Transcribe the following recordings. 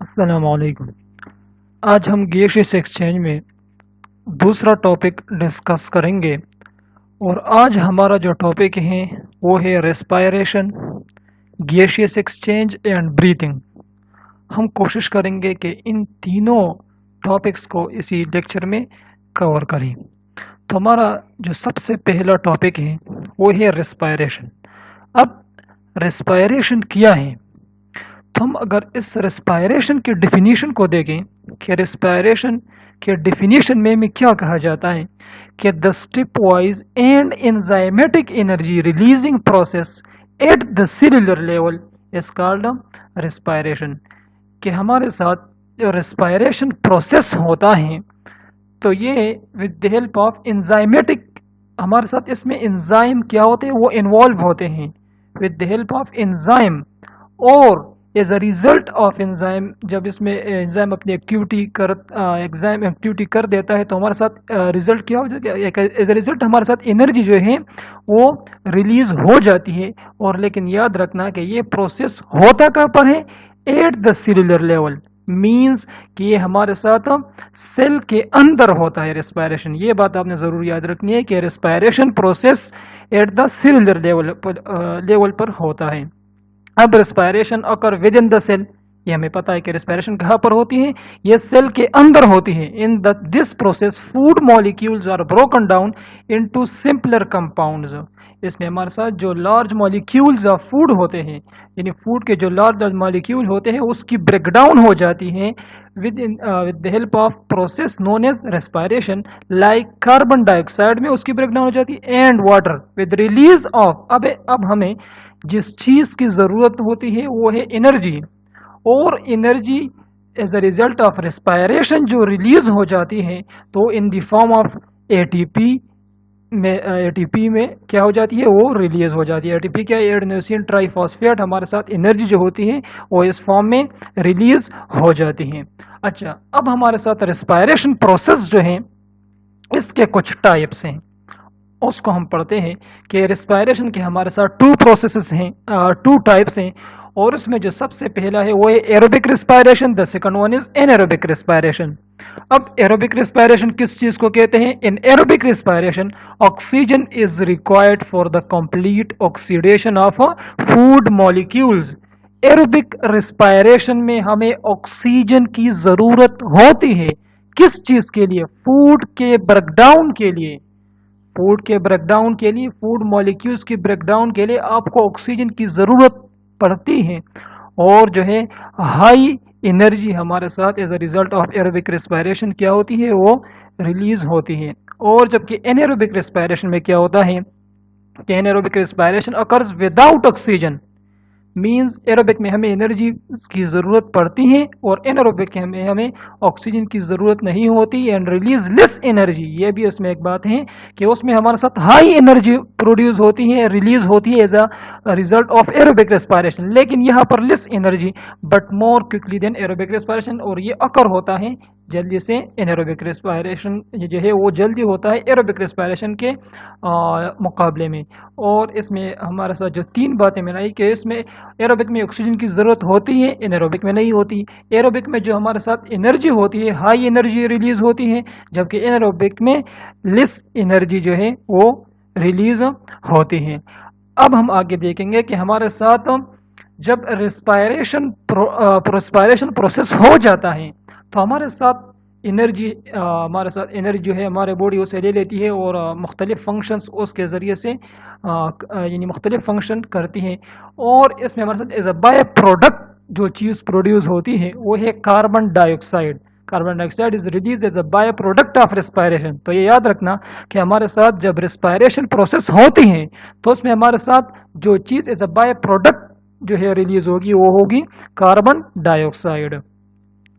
السلام علیکم۔ آج ہم گیسیس ایکسچینج میں دوسرا ٹاپک ڈسکس کریں گے، اور آج ہمارا جو ٹاپک ہے وہ ہے ریسپائریشن، گیسیس ایکسچینج اینڈ بریتھنگ۔ ہم کوشش کریں گے کہ ان تینوں ٹاپکس کو اسی لیکچر میں کور کریں۔ تو ہمارا جو سب سے پہلا ٹاپک ہے وہ ہے ریسپائریشن۔ اب ریسپائریشن کیا ہے؟ تو ہم اگر اس ریسپائریشن کی ڈیفینیشن کو دیکھیں کہ ریسپائریشن کے ڈیفینیشن میں کیا کہا جاتا ہے کہ the stepwise and enzymatic energy releasing process at the cellular level is called respiration. کہ ہمارے ساتھ جو ریسپائریشن پروسیس ہوتا ہے تو یہ ود دی ہیلپ آف انزائمیٹک، ہمارے ساتھ اس میں انزائم کیا ہوتے ہیں وہ انوالو ہوتے ہیں with the help of enzyme, اور as a result of enzyme جب اس میں انزائم اپنی ایکٹیویٹی کر دیتا ہے تو ہمارے ساتھ ریزلٹ کیا ہو جاتا ہے؟ ایز اے ریزلٹ ہمارے ساتھ انرجی جو ہے وہ ریلیز ہو جاتی ہے۔ اور لیکن یاد رکھنا کہ یہ پروسیس ہوتا کہاں پر ہے؟ At the cellular level, means کہ یہ ہمارے ساتھ سیل کے اندر ہوتا ہے ریسپائریشن۔ یہ بات آپ نے ضرور یاد رکھنی ہے کہ respiration process at the cellular level پر ہوتا ہے۔ اب respiration occur within the cell, یہ ہمیں پتا ہے کہ ریسپائریشن کہاں پر ہوتی ہے؟ یہ سیل کے اندر ہوتی ہے۔ In this process food molecules are broken down into simpler compounds. اس میں ہمارے ساتھ جو لارج مالیکیولز آف فوڈ ہوتے ہیں، یعنی فوڈ کے جو لارج مالیکیول ہوتے ہیں اس کی بریک ڈاؤن ہو جاتی ہے with the help of process known as respiration, like carbon ڈائی آکسائڈ میں اس کی بریک ڈاؤن ہو جاتی ہے، and water with release of. اب ہمیں جس چیز کی ضرورت ہوتی ہے وہ ہے انرجی، اور energy as a result of respiration جو ریلیز ہو جاتی ہے تو in the form of A T P میں کیا ہو جاتی ہے؟ وہ ریلیز ہو جاتی ہے۔ اے ٹی پی کیا ہے؟ ایڈینوسین ٹرائی فاسفیٹ، ہمارے ساتھ انرجی جو ہوتی ہے وہ اس فارم میں ریلیز ہو جاتی ہے۔ اچھا، اب ہمارے ساتھ ریسپائریشن پروسیس جو ہیں اس کے کچھ ٹائپس ہیں، اس کو ہم پڑھتے ہیں کہ ریسپائریشن کے ہمارے ساتھ ٹو ٹائپس ہیں، اور اس میں جو سب سے پہلا ہے وہ ہے aerobic respiration, the second one is anaerobic respiration. اب ایروبک ریسپائریشن کس چیز کو کہتے ہیں؟ In aerobic respiration oxygen is required for the complete oxidation of food molecules. Aerobic respiration میں ہمیں آکسیجن کی ضرورت ہوتی ہے، کس چیز کے لیے؟ فوڈ کے بریک ڈاؤن کے لیے۔ فوڈ کے بریک ڈاؤن کے لیے، فوڈ مالیکیولز کی بریک ڈاؤن کے لیے آپ کو آکسیجن کی ضرورت پڑتی ہے، اور جو ہے ہائی انرجی ہمارے ساتھ as a result of aerobic respiration کیا ہوتی ہے؟ وہ ریلیز ہوتی ہے۔ اور جبکہ انیروبک ریسپائریشن میں کیا ہوتا ہے کہ anaerobic respiration occurs without oxygen, means aerobic میں ہمیں انرجی کی ضرورت پڑتی ہے اور انیروبک میں ہمیں آکسیجن کی ضرورت نہیں ہوتی، اینڈ ریلیز لیس انرجی۔ یہ بھی اس میں ایک بات ہے کہ اس میں ہمارے ساتھ ہائی انرجی پروڈیوس ہوتی ہے، ریلیز ہوتی ہے as a result of aerobic respiration, لیکن یہاں پر less energy but more quickly than aerobic respiration, اور یہ اکر ہوتا ہے جلدی سے انیروبک ریسپائریشن جو ہے وہ جلدی ہوتا ہے ایروبک ریسپائریشن کے مقابلے میں۔ اور اس میں ہمارے ساتھ جو تین باتیں میں آئی کہ اس میں ایروبک میں آکسیجن کی ضرورت ہوتی ہے، انیروبک میں نہیں ہوتی۔ ایروبک میں جو ہمارے ساتھ انرجی ہوتی ہے ہائی انرجی ریلیز ہوتی ہے، جبکہ انیروبک میں لیس انرجی جو ہے وہ ریلیز ہوتی ہے۔ اب ہم آگے دیکھیں گے کہ ہمارے ساتھ جب ریسپائریشن پروسیس ہو جاتا ہے تو ہمارے ساتھ انرجی جو ہے ہمارے باڈی اسے لے لیتی ہے اور مختلف فنکشنز اس کے ذریعے سے یعنی مختلف فنکشن کرتی ہیں، اور اس میں ہمارے ساتھ ایز اے بائی پروڈکٹ جو چیز پروڈیوس ہوتی ہے وہ ہے کاربن ڈائی آکسائڈ۔ کاربن ڈائی oxide is release as a by product of respiration. تو یہ یاد رکھنا کہ ہمارے ساتھ جب ریسپائریشن پروسیس ہوتی ہے تو اس میں ہمارے ساتھ جو چیز ایز اے بائی پروڈکٹ جو ہے ریلیز ہوگی وہ ہوگی کاربن ڈائی آکسائڈ۔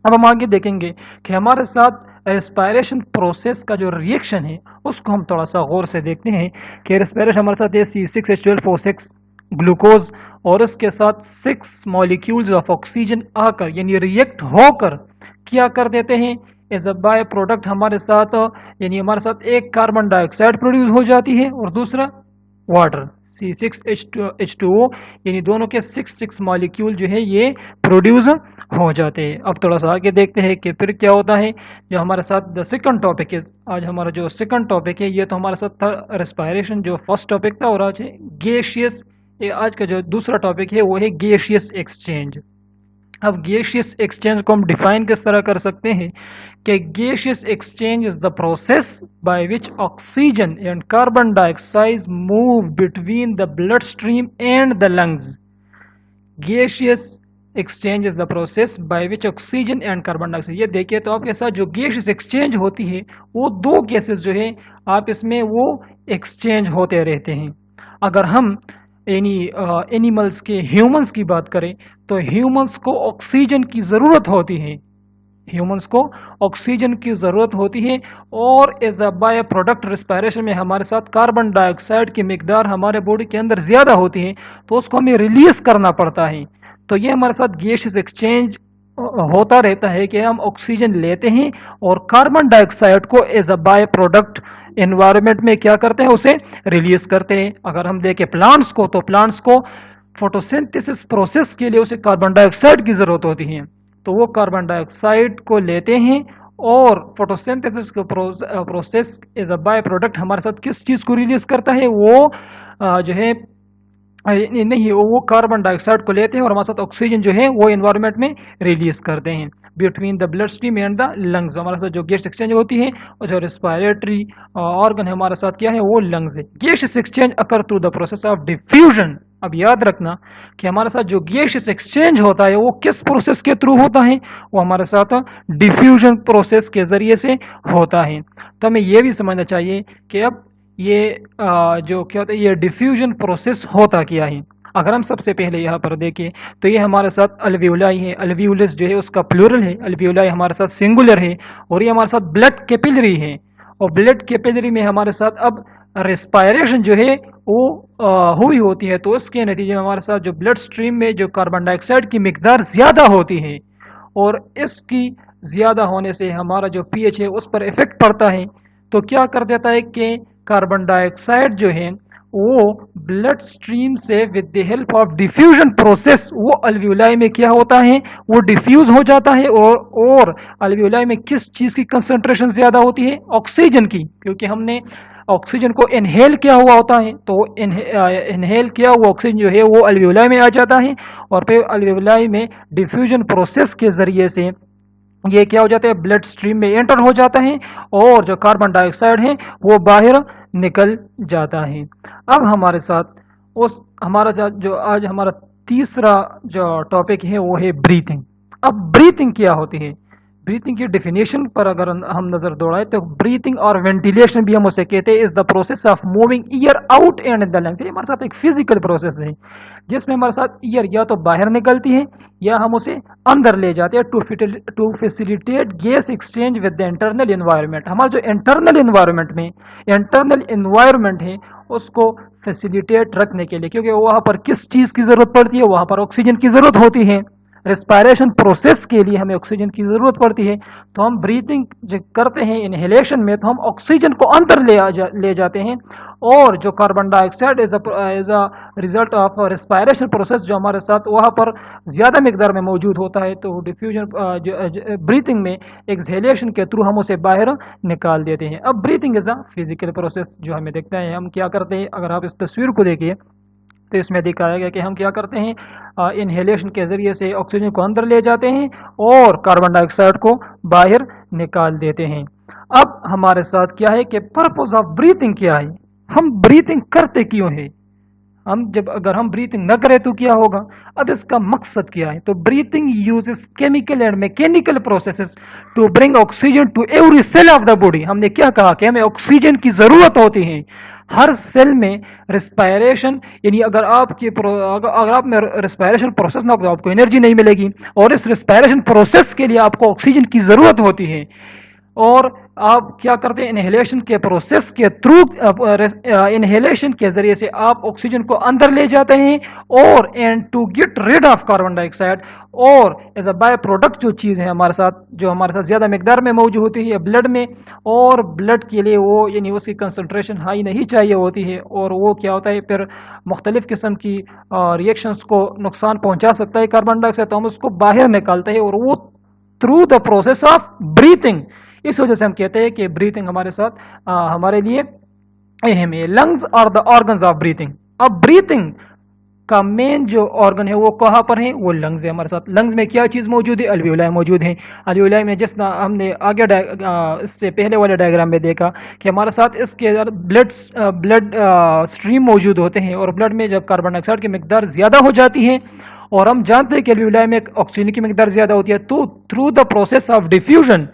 اب ہم آگے دیکھیں گے کہ ہمارے ساتھ ریسپائریشن پروسیس کا جو ریئیکشن ہے اس کو ہم تھوڑا سا غور سے دیکھتے ہیں کہ ریسپائریشن ہمارے ساتھ C6H12O6 گلوکوز اور اس کے ساتھ 6 مالیکیولز آف آکسیجن آ کر یعنی ریئیکٹ ہو کر کیا کر دیتے ہیں؟ ایز اے بائی پروڈکٹ ہمارے ساتھ یعنی ہمارے ساتھ ایک کاربن ڈائی آکسائڈ پروڈیوس ہو جاتی ہے اور دوسرا واٹر C6H2O، یعنی دونوں کے 6 مالیکیول جو ہے یہ پروڈیوس ہو جاتے ہیں۔ اب تھوڑا سا آگے دیکھتے ہیں کہ پھر کیا ہوتا ہے جو ہمارے ساتھ دا سیکنڈ ٹاپک ہے۔ آج ہمارا جو سیکنڈ ٹاپک ہے یہ تو ہمارے ساتھ تھا ریسپائریشن جو فرسٹ ٹاپک تھا، اور آج ہے گیشیس، آج کا جو دوسرا ٹاپک ہے وہ ہے گیشیس ایکسچینج۔ اب گیشیس ایکسچینج کو ہم ڈیفائن کس طرح کر سکتے ہیں کہ gaseous exchange is the process by which oxygen and carbon ڈائی oxide move between the blood stream and the lungs. Gaseous exchange is the process by which oxygen and carbon ڈائی آکسائڈ، یہ دیکھیے تو آپ کے ساتھ جو گیشیس ایکسچینج ہوتی ہے وہ دو گیسز جو ہے آپ اس میں وہ ایکسچینج ہوتے رہتے ہیں۔ اگر ہم یعنی اینیملس کے ہیومنس کی بات کریں تو ہیومنس کو آکسیجن کی ضرورت ہوتی ہے، ہیومنس کو آکسیجن کی ضرورت ہوتی ہے، اور as a by product respiration میں ہمارے ساتھ کاربن ڈائی آکسائڈ کی مقدار ہمارے باڈی کے اندر زیادہ ہوتی ہے تو اس کو ہمیں ریلیز کرنا پڑتا ہے۔ تو یہ ہمارے ساتھ گیسز ایکسچینج ہوتا رہتا ہے کہ ہم آکسیجن لیتے ہیں اور کاربن ڈائی آکسائڈ کو as a by product environment میں کیا کرتے ہیں، اسے ریلیز کرتے ہیں۔ اگر ہم دیکھیں پلانٹس کو تو پلانٹس کو فوٹوسنتھسس پروسیس کے لیے اسے کاربن ڈائی آکسائڈ کی ضرورت ہوتی ہے، تو وہ کاربن ڈائی آکسائڈ کو لیتے ہیں اور فوٹوسنتھسس کا process as a by product ہمارے ساتھ کس چیز کو ریلیز کرتا ہے، وہ جو ہے نہیں، وہ کاربن ڈائی آکسائڈ کو لیتے ہیں اور ہمارے ساتھ آکسیجن جو ہے وہ انوائرمنٹ میں ریلیز کرتے ہیں between the blood stream and the lungs. ہمارے ساتھ جو گیس ایکسچینج ہوتی ہے اور جو ریسپائریٹری آرگن ہے ہمارے ساتھ کیا ہے، وہ لنگز ہے۔ Gas exchange occur through the process of diffusion. اب یاد رکھنا کہ ہمارے ساتھ جو گیس ایکسچینج ہوتا ہے وہ کس پروسیس کے تھرو ہوتا ہے، وہ ہمارے ساتھ ڈیفیوژن پروسیس کے ذریعے سے ہوتا ہے۔ تو ہمیں یہ بھی سمجھنا چاہیے کہ اب یہ جو کیا ہوتا ہے، یہ ڈیفیوژن پروسیس ہوتا کیا ہے۔ اگر ہم سب سے پہلے یہاں پر دیکھیں تو یہ ہمارے ساتھ الویولائی ہے، الویولس جو ہے اس کا پلورل ہے، الویولائی ہمارے ساتھ سنگولر ہے، اور یہ ہمارے ساتھ بلڈ کیپلری ہے، اور بلڈ کیپلری میں ہمارے ساتھ اب ریسپائریشن جو ہے وہ ہوئی ہوتی ہے، تو اس کے نتیجے میں ہمارے ساتھ جو بلڈ اسٹریم میں جو کاربن ڈائی آکسائڈ کی مقدار زیادہ ہوتی ہے، اور اس کی زیادہ ہونے سے ہمارا جو پی ایچ ہے اس پر افیکٹ پڑتا ہے، تو کیا کر دیتا ہے کہ کاربن ڈائی آکسائڈ جو ہے وہ بلڈ اسٹریم سے with the help of diffusion process وہ الویولائی میں کیا ہوتا ہے، وہ ڈیفیوز ہو جاتا ہے، اور الویولائی میں کس چیز کی کنسنٹریشن زیادہ ہوتی ہے، آکسیجن کی، کیونکہ ہم نے آکسیجن کو انہیل کیا ہوا ہوتا ہے، تو انہیل کیا ہوا آکسیجن جو ہے وہ الویولائی میں آ جاتا ہے، اور پھر الویولائی میں ڈیفیوژن پروسیس کے ذریعے سے یہ کیا ہو جاتا ہے، بلڈ اسٹریم میں انٹر ہو جاتا ہے، اور جو کاربن ڈائی آکسائڈ ہے وہ باہر نکل جاتا ہے۔ اب ہمارے ساتھ ہمارا جو آج ہمارا تیسرا جو ٹاپک ہے وہ ہے بریتنگ۔ اب بریتنگ کیا ہوتی ہے، بریتنگ کی ڈیفینیشن پر اگر ہم نظر دوڑائیں تو بریتنگ اور وینٹیلیشن بھی ہم اسے کہتے ہیں، is the process of moving air out and in the lungs. یہ ہمارے ساتھ ایک فزیکل پروسیس ہے جس میں ہمارے ساتھ ایئر یا تو باہر نکلتی ہے یا ہم اسے اندر لے جاتے ہیں to facilitate gas exchange with the internal environment. ہمارا جو انٹرنل انوائرمنٹ ہے اس کو فیسیلیٹیٹ رکھنے کے لیے، کیونکہ وہاں پر کس چیز کی ضرورت پڑتی ہے، وہاں پر آکسیجن کی ضرورت ہوتی ہے، ریسپائریشن پروسیس کے لیے ہمیں آکسیجن کی ضرورت پڑتی ہے، تو ہم بریتنگ جو کرتے ہیں انہیلیشن میں تو ہم آکسیجن کو اندر لے جاتے ہیں، اور جو کاربن ڈائی oxide as a result of respiration process جو ہمارے ساتھ وہاں پر زیادہ مقدار میں موجود ہوتا ہے، تو ڈیفیوژن بریتنگ میں ایکسہیلیشن کے تھرو ہم اسے باہر نکال دیتے ہیں۔ اب breathing is a physical process جو ہمیں دیکھتا ہے، ہم کیا کرتے ہیں، اگر آپ اس تصویر کو دیکھیے تو اس میں دکھایا گیا کہ ہم کیا کرتے ہیں، انہیلیشن کے ذریعے سے آکسیجن کو اندر لے جاتے ہیں اور کاربن ڈائی آکسائڈ کو باہر نکال دیتے ہیں۔ اب ہمارے ساتھ کیا ہے کہ پرپز آف بریتنگ کیا ہے، ہم بریتنگ کرتے کیوں ہیں، اگر ہم بریتنگ نہ کریں تو کیا ہوگا، اب اس کا مقصد کیا ہے، تو breathing uses chemical and mechanical processes to bring oxygen to every cell of the body. ہم نے کیا کہا کہ ہمیں آکسیجن کی ضرورت ہوتی ہے ہر سیل میں، ریسپائریشن یعنی اگر آپ میں ریسپائریشن پروسیس نہ ہو تو آپ کو انرجی نہیں ملے گی، اور اس ریسپائریشن پروسیس کے لیے آپ کو آکسیجن کی ضرورت ہوتی ہے، اور آپ کیا کرتے ہیں انہیلیشن کے پروسیس کے تھرو انہیلیشن کے ذریعے سے آپ آکسیجن کو اندر لے جاتے ہیں اور and to get rid of carbon ڈائی آکسائڈ، اور ایز اے بائی پروڈکٹ جو چیز ہے ہمارے ساتھ، جو ہمارے ساتھ زیادہ مقدار میں موجود ہوتی ہے بلڈ میں، اور بلڈ کے لیے وہ یعنی اس کی کنسنٹریشن ہائی نہیں چاہیے ہوتی ہے، اور وہ کیا ہوتا ہے پھر مختلف قسم کی ریئیکشنز کو نقصان پہنچا سکتا ہے کاربن ڈائی آکسائڈ، تو ہم اس کو باہر نکالتے ہیں، اور وہ through the process of breathing. اس وجہ سے ہم کہتے ہیں کہ بریتھنگ ہمارے ساتھ ہمارے لیے اہم ہے. لنگز اور دا آرگنز آف بریتھنگ. اب بریتھنگ کا مین جو آرگن ہے وہ کہاں پر ہے؟ وہ لنگز ہے ہمارے ساتھ. لنگز میں کیا چیز موجود ہے؟ الویولائی موجود ہیں. الویولائی میں جس طرح ہم نے آگے اس سے پہلے والے ڈائیگرام میں دیکھا کہ ہمارے ساتھ اس کے بلڈ سٹریم موجود ہوتے ہیں، اور بلڈ میں جب کاربن ڈائی آکسائڈ کی مقدار زیادہ ہو جاتی ہے، اور ہم جانتے ہیں کہ الویولائی میں آکسیجن کی مقدار زیادہ ہوتی ہے، تو through the process of diffusion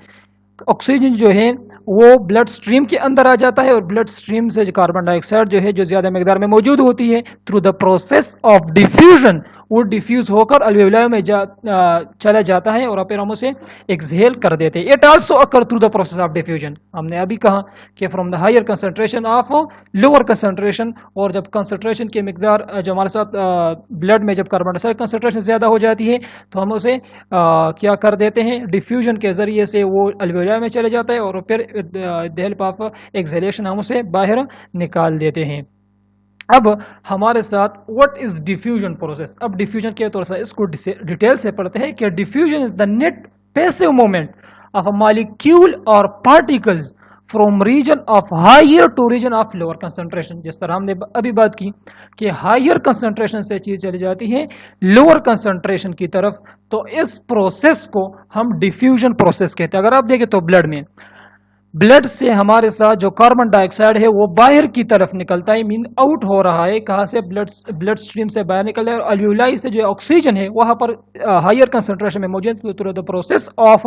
oxygen جو ہے وہ بلڈ سٹریم کے اندر آ جاتا ہے، اور بلڈ سٹریم سے کاربن ڈائی آکسائڈ جو ہے جو زیادہ مقدار میں موجود ہوتی ہے، through the process of diffusion وہ ڈیفیوز ہو کر الویولائی میں چلا جاتا ہے، اور پھر ہم اسے ایکسہیل کر دیتے ہیں. It also occur through the process of diffusion. ہم نے ابھی کہا کہ from the higher concentration of lower concentration, اور جب کنسنٹریشن کی مقدار جو ہمارے ساتھ بلڈ میں جب کاربن ڈائی آکسائڈ کنسنٹریشن زیادہ ہو جاتی ہے تو ہم اسے کیا کر دیتے ہیں؟ ڈیفیوژن کے ذریعے سے وہ الویولائی میں چلے جاتا ہے، اور پھر دی ہیلپ آف ایکسہیلیشن ہم اسے باہر نکال دیتے ہیں. اب ہمارے ساتھ واٹ از ڈیفیوژن پروسیس. اب ڈیفیوژن کے طور سے اس کو ڈیٹیل سے پڑھتے ہیں کہ diffusion is the net passive movement of a molecule اور particles from region of higher to region of lower concentration. جس طرح ہم نے ابھی بات کی کہ ہائر کنسنٹریشن سے چیز چلی جاتی ہے لوور کنسنٹریشن کی طرف، تو اس پروسیس کو ہم ڈیفیوژن پروسیس کہتے ہیں. اگر آپ دیکھیں تو بلڈ سے ہمارے ساتھ جو کاربن ڈائی آکسائڈ ہے وہ باہر کی طرف نکلتا ہے، مین آؤٹ ہو رہا ہے. کہاں سے؟ بلڈ سٹریم سے باہر نکل رہا ہے، اور الویولائی سے جو آکسیجن ہے وہاں پر ہائر کنسنٹریشن میں موجود ہے. دا پروسیس آف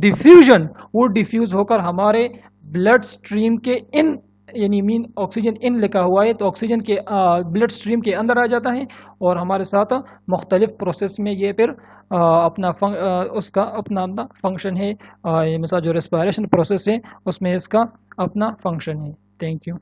ڈیفیوژن وہ ڈیفیوز ہو کر ہمارے بلڈ سٹریم کے ان، یعنی مین آکسیجن ان لکھا ہوا ہے تو آکسیجن کے بلڈ سٹریم کے اندر آ جاتا ہے، اور ہمارے ساتھ مختلف پروسیس میں یہ پھر اپنا اس کا اپنا فنکشن ہے. مثلا جو ریسپائریشن پروسیس ہے اس میں اس کا اپنا فنکشن ہے. Thank you.